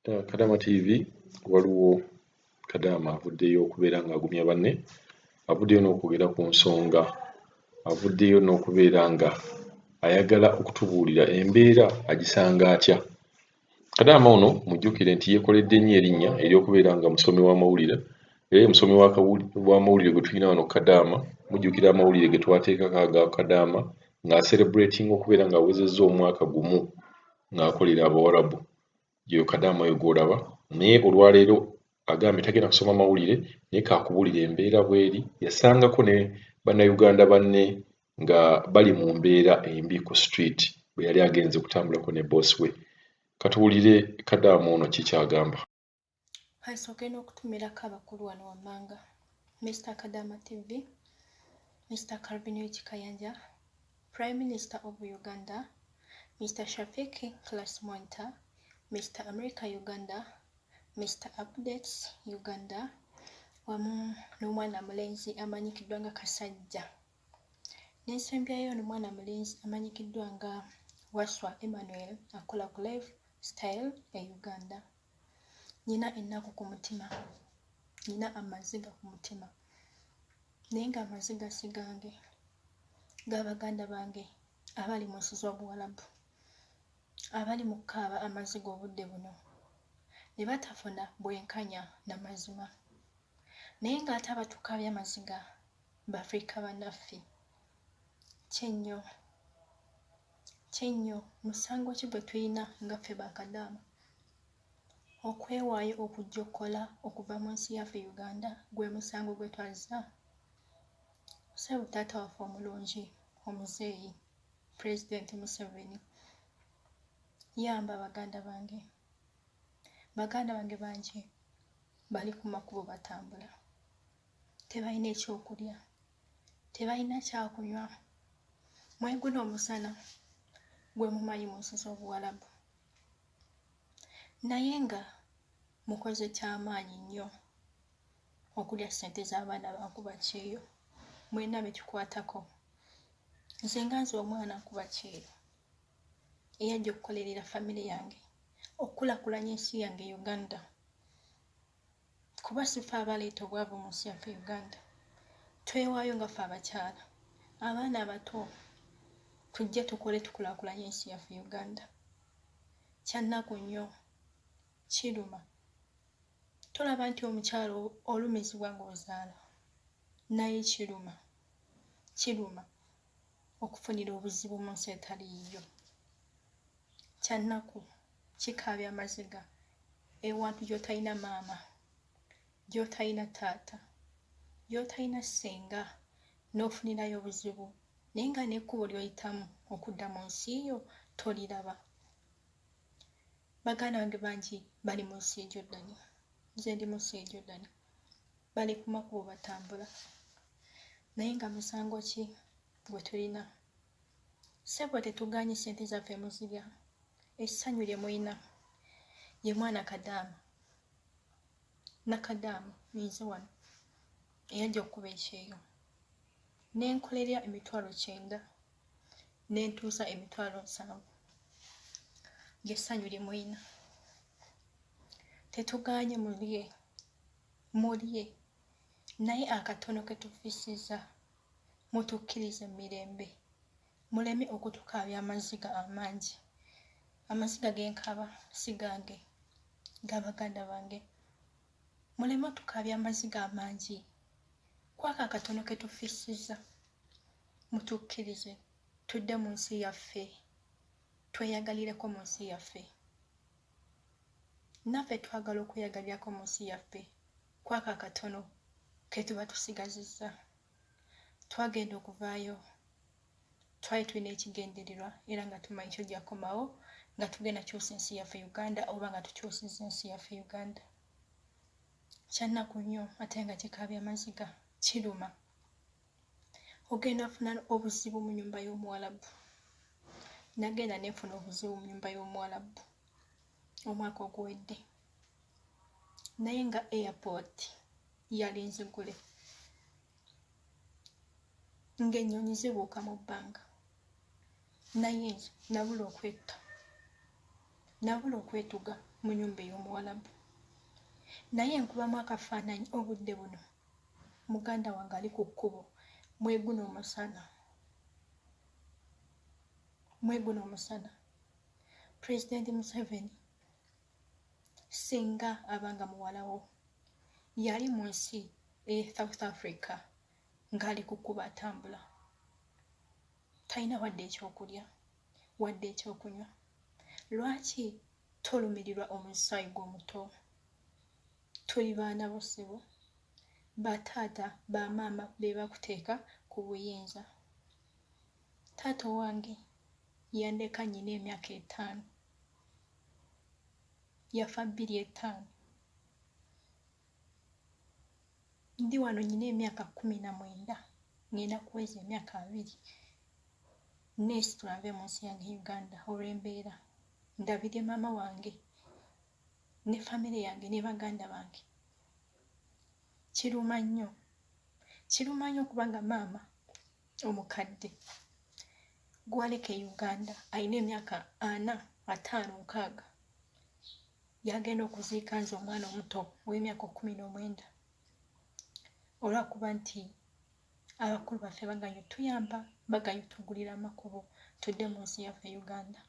Kadama TV waliwo Kadama avuddeyo okubeera ng'agumya banne, avuddeyo n'okwogera ku nsonga, avuddeyo n'okubeera nga ayagala okutubuulira embeera agisanga atya. Kadama ono mujjukire nti yeekoledde nnyo erinnya ery'okubeera nga musomi w'amawulire, era omusomi w'amawulire gwe tulina wano Kadama, mujjukira amawulire ge twateekako aga Kadama ng'aserebratinga okubeera ng'awezezza omwaka gumu ng'akolera Abawarabu. Yo Kadama oyo gw'olaba, naye olwaleero agambye tagenda kusoma mawulire naye kaakubulira embeera bw'eri. Yasangako ne bannayuganda banne nga bali mu mbeera embi ku street bwe yali agenze kutambulako ne boss we. Katuwulire Kadama ono ki ky'agamba. Asooke n'okutumirako abakulu wano wammanga, Mr. Kadama TV, Mr. Calvin Kayanja, Prime Minister of Uganda, Mr. Shafiki Class Mwanta, Mr. America Uganda, Mr. Updates Uganda, wamu n'omwana mulenzi amanyikiddwa nga Kasajja. N'ensembyayo n'omwana mulenzi amanyikiddwa nga Waswa Emmanuel akola ku Lifestyle e Uganda. Nina ennaku ku mutima, nina amaziga ku mutima, naye ng'amaziga si gange, ga baganda bange abali mu nsi z'Obuwalabu, abali mu kkaaba amaziga obudde buno ne batafuna bwenkanya na mazima, naye ng'ate abatukaabya amaziga Bafirika bannaffe. Kyenyo musango ki gwe tulina nga ffe ba Kadama? Okwewaayo okujjokkola okuva mu nsi yaffe Uganda gwe musango gwe twazza? Ssebo taata waffe omulungi omuzeeyi Pulezidenti Museveni, yamba baganda bange. Baganda bange bangi bali ku makubo batambula, tebalina ekyokulya, tebalina kyakunywa. Mweguna omusana gwe mumanyi mu nsi z'Obuwalabu, naye nga mukoze ky'amaanyi nnyo okulya ssente z'abaana bankuba kyeyo. Mwenna bekikwatako. Nze nga nze omwana nkuba kyeyo eyajja okukolerera famire yange, okukulaakulanya ensi yange Uganda, kuba si ffe abaleeta obwavu mu nsi yaffe Uganda. Twewaayo nga ffe abakyala, abaana abato, tujje tukole tukulaakulanye ensi yaffe Uganda. Kyannaku nnyo, kiruma. Tolaba nti omukyala olumizibwa ng'ozaala, naye kiruma okufunira obuzibu mu nsi etali yiyo. Kyannaku, kikaabya amaziga ewantu gy'otalina maama, gy'otalina taata, gy'otalina ssenga, n'ofunirayo obuzibu naye nga n'ekkubo ly'oyitamu okudda mu nsi yo toliraba. Baganda bange bangi bali mu nsi ya Jordan, nze ndi mu nsi ya Jordan, bali ku makubo batambula, naye nga musango ki gwe tulina? Ssebo tetugaanye ssente zaffe muzirya. Essanyu lye mulina ye mwana Kadama. Nakadaama nze wano eyajja okukuba ekyeyo, n'enkolerera emitwalo 9 n'entuusa emitwalo 7. Ly'essanyu lye mulina. Tetugaanye mulye, naye akatono ke tufiisizza mutukkirize mirembe, muleme okutukaabya amaziga amangi. Amaziga genkaba si gange, ga baganda bange. Muleme tukaabya amaziga amangi, kwako akatono ke tufiisizza mutukkirize tudde mu nsi yaffe, tweyagalireko mu nsi yaffe. Naffe twagala okweyagalirako mu nsi yaffe, kwako akatono ke tuba tusigazizza. Twagenda okuvaayo, twali tulina ekigendererwa era nga tumanyi kyojja kukomawo nga tugenda kyusa ensi yaffe Uganda oba nga tukyusizza ensi yaffe Uganda. Kyannaku nnyo ate nga kikaabya amaziga, kiruma. Ogenda ofuna obuzibu mu nnyumba y'Omuwalabu. Nagenda neefuna obuzibu mu nnyumba y'Omuwalabu omwaka oguwedde, naye nga airport yali nzigule, ng'ennyonyi zibuuka mu bbanga, naye nze nabula okwetuga mu nnyumba ey'Omuwarabu. Naye nkubamu akafaananyi obudde buno. Muganda wange ali ku kkubo, mweguna omusana. Mweguna omusana. Pulezidenti Museveni singa abanga muwalawo yali mu nsi South Africa ng'ali ku kkubo atambula. Talina wadde ekyokulya, wadde ekyokunywa. Lwaki tolumirirwa omusaayi gw'omuto? Tuli baana bo ssebo, bataata bamaama be bakuteeka ku buyinza. Taata wange yandeka nnyina emyaka 5. Yafa 2005. Ndi wano nnyina emyaka 19, ngenda kuweza emyaka 2 neesitula nve mu nsi yange Uganda olw'embeera. Ndabire maama wange ne famire yange ne baganda bange. Kiruma nnyo. Kiruma nnyo kubanga maama omukadde gwaleka e Uganda alina emyaka 4, 5, 6. Yagenda okuziika nze omwana omuto w'emyaka 19. Olwakuba nti abakulu baffe baganye tuyamba, baganye tugulira amakubo tudde mu nsi yaffe Uganda.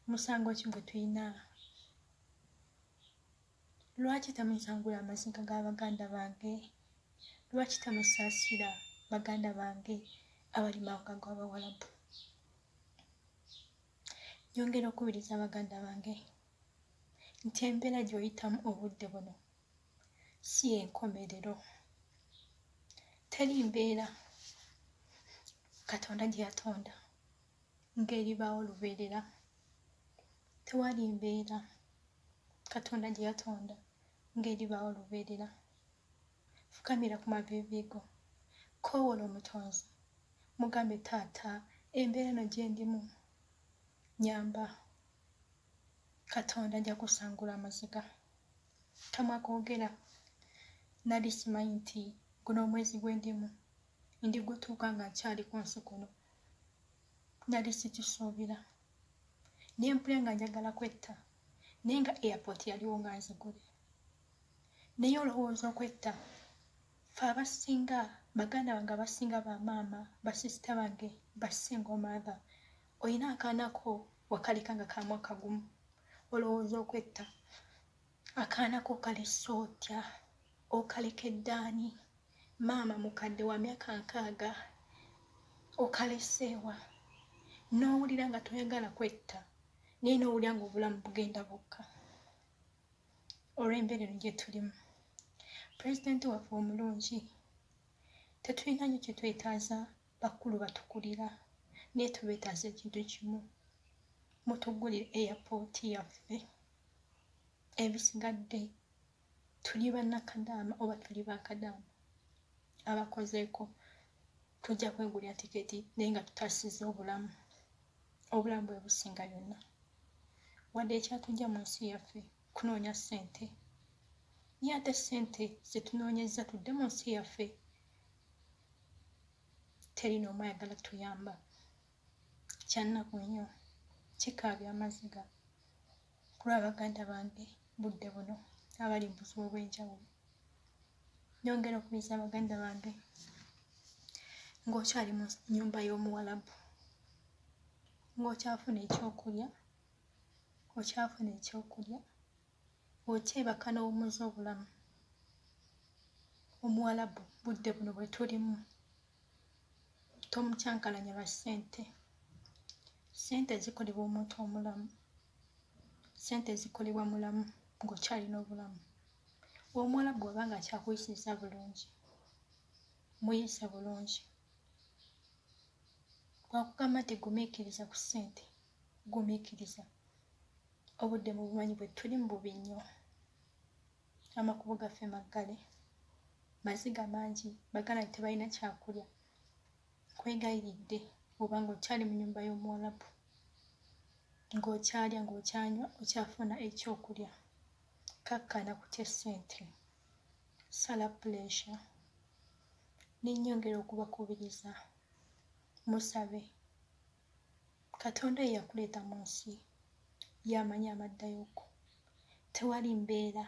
Musango ki gwe tulina? Lwaki temusangula amaziga ga baganda bange? Lwaki temusaasira baganda bange abali mawanga g'Abawarabu? Nyongera okubiriza baganda bange nti embeera gy'oyitamu obudde buno si y'enkomerero. Teri mbeera Katonda gye yatonda ng'eribaawo lubeerera. Tewali mbeera Katonda gye yatonda ng'eribaawo lubeerera. Fukamira ku maviivi go, koowoola omutonzi, mugambe taata embeera eno gye ndimu, nyamba. Katonda ajja kusangula amaziga. Kamwa koogera, nali simanyi nti guno omwezi gwe ndimu ndigutuuka nga nkyali ku nsi kuno. Nali sikisuubira. Naye mpulira nga njagala kwetta, naye nga airport yaliwo nga nzigule. Naye olowooza okwetta, ffe abasinga, baganda bange abasinga bamaama, basisita bange, basinga omaatha, olina akaana ko wakaleka nga ka mwaka gumu. Olowooza okwetta, akaana ko kalese otya, okaleka eddaani? Maama mukadde wa myaka 60 okalese ewa? N'owulira nga toyagala kwetta, naye n'owulira nga obulamu bugenda bukka. Olw'embeera eno gye tulimu, pulezidenti waffe omulungi, tetulina nnyo kye twetaaza bakulu batukulira, naye tubeetaaza ekintu kimu: mutugulire airport yaffe. Ebisigadde tuli bannakadaama oba tuli bakadaama abakozeeko, tujja kwegulira tiketi naye nga tutaasizza obulamu. Obulamu bwe businga byonna. Wadde ekyatujja mu nsi yaffe kunoonya ssente. Naye ate ssente ze tunoonyezza tudde mu nsi yaffe, teri n'omu ayagala tuyamba. Kyannaku nnyo, kikaabya amaziga kulwa baganda bange budde buno abali mu buzibu obw'enjawulo. Nyongera okubiriza baganda bange, ng'okyali mu nnyumba y'Omuwarabu, ng'okyafuna ekyokulya, okyafuna ekyokulya, okyebaka n'owummuza obulamu. Omuwarabu budde buno bwe tulimu tomukyankalanya ba ssente. Ssente zikolebwa omuntu omulamu. Ssente zikolebwa mulamu ng'okyalina obulamu. Omuwarabu bw'aba nga akyakuyisizza bulungi, muyise bulungi. Bw'akugamba nti gumiikiriza ku ssente, gumiikiriza. Obudde mu bumanyi bwe tuli mu bubi nnyo. Amakubo gaffe maggale, maziga mangi, baganda tebalina kyakulya. Nkwegayiridde, oba ng'okyali mu nnyumba y'Omuwarabu, ng'okyalya ng'okyanywa, okyafuna ekyokulya, kakkana kutya ssente, sala puleesha. N'ennyongera okubakubiriza, musabe. Katonda ye yakuleeta mu nsi, y'amanyi amaddayoko. Tewali mbeera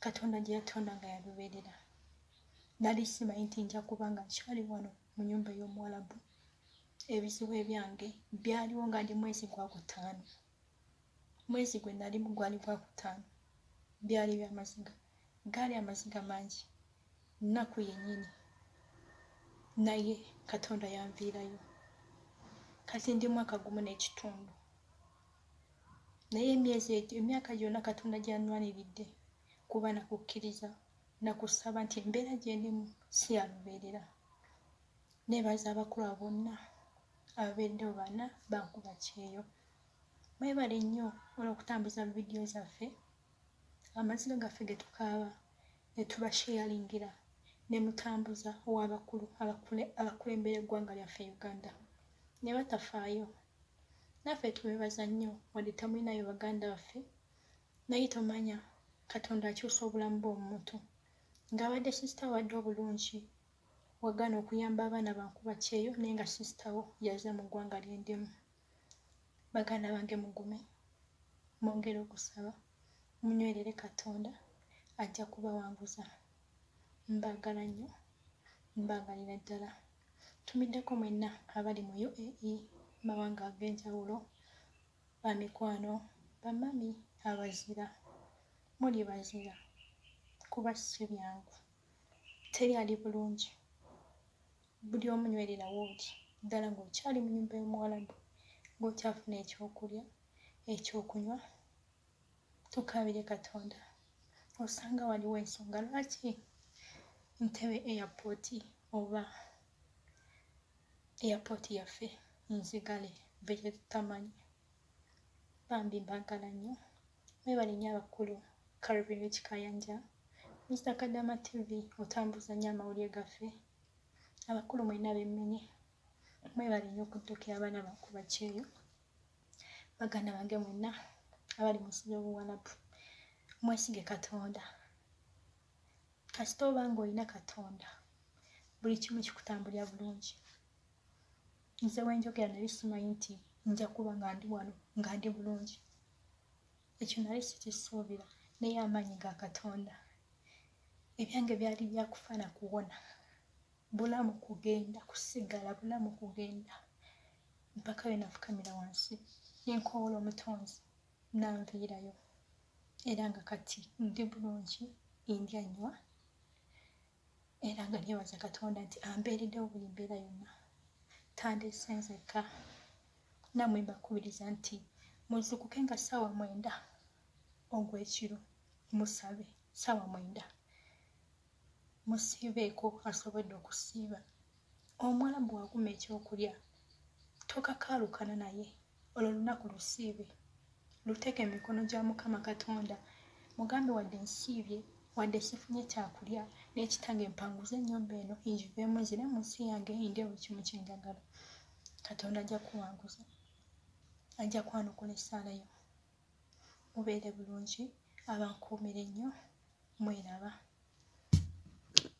Katonda gye yatonda nga yalubeerera. Nali simanyi nti nja kuba nga nkyali wano mu nnyumba y'Omuwarabu. Ebizibu ebyange byaliwo nga ndi mwezi gwa kutaano. Mwezi gwe nalimu gwali gwa kutaano. Byali by'amaziga. Gaali amaziga mangi. Nnaku yennyini. Naye Katonda yanviirayo. Kati ndi mwaka gumu n'ekitundu. Naye emyaka gyonna Katonda gy'annwaniridde kuba nakukkiriza nakusaba nti embeera gye ndimu si yalubeerera. Neebaza abakulu bonna ababeereddewo bana bankuba kyeyo. Mwebale nnyo olw'okutambuza vidiyo zaffe, amaziga gaffe ge tukaaba ne tubasheyalingira ne mutambuza ow'abakulu abakulembera eggwanga lyaffe Uganda. Ne batafaayo. Naffe tubeebaza nnyo wadde tamulinayo baganda baffe, naye tomanya Katonda akyusa obulamu bw'omuntu. Ng'abadde sisita wadde obulungi wagaana okuyamba abaana bankuba kyeyo naye nga sisitawo yaze mu ggwanga lye ndimu. Baganda bange mugume, mwongere okusaba, munywerere Katonda ajja kubawanguza. Mbaagala nnyo, mbaagalira ddala. Tumiddeko mwenna abali mu UAE, mawanga ag'enjawulo, bamikwano, bamami abazira. Muli bazira kuba si byangu. Teri ali bulungi. Buli omu nywerera wooli ddala ng'okyali mu nnyumba y'Omuwarabu, ng'okyafuna ekyokulya, ekyokunywa. Tukaabire Katonda. Osanga waliwo ensonga lwaki Entebbe airport oba airport yaffe nzigale be gye tutamanyi. Bambi mbaagala nnyo. Mwebale nnyo abakulu. Calvin Kikayanja, Mr. Kadama TV otambuza nnyo amawulire gaffe. Abakulu mwenna bemmenye. Mwebale nnyo okuddukira abaana bankuba kyeyo. Baganda bange mwenna abali mu nsi y'Obuwarabu, mwesige Katonda. Kasita oba ng'olina Katonda, buli kimu kikutambulira bulungi. Nze wenjogera nali simanyi nti nja kuba nga ndi wano nga ndi bulungi. Ekyo nali sikisuubira, naye amaanyi ga Katonda. Ebyange byali byakufa na kuwona. Bulamu kugenda, kusigala bulamu kugenda. Mpaka we nafukamira wansi ne nkoola Omutonzi n'anviirayo. Era nga kati ndi bulungi, ndya nnywa. Era nga neebaza Katonda nti ambeereddewo buli mbeera yonna. Tandeese nzekka. Nammwe mbakubiriza nti muzuukuke nga ssaawa 9 ogw'ekiro, musabe ssaawa 9. Musiibeeko asobodde okusiiba. Omuwarabu bw'akuma ekyokulya tokakaalukana naye, olwo lunaku lusiibe. Luteeke mu mikono gya Mukama Katonda. Mugambe wadde nsiibye, wadde sifunye kyakulya, n'ekitange mpanguze ennyumba eno ngiveemu nzire mu nsi yange ndye buli kimu kye njagala. Katonda ajja kuwanguza. Ajja kwanukula essaala yo. Mubeere bulungi, abankuumire nnyo, mweraba.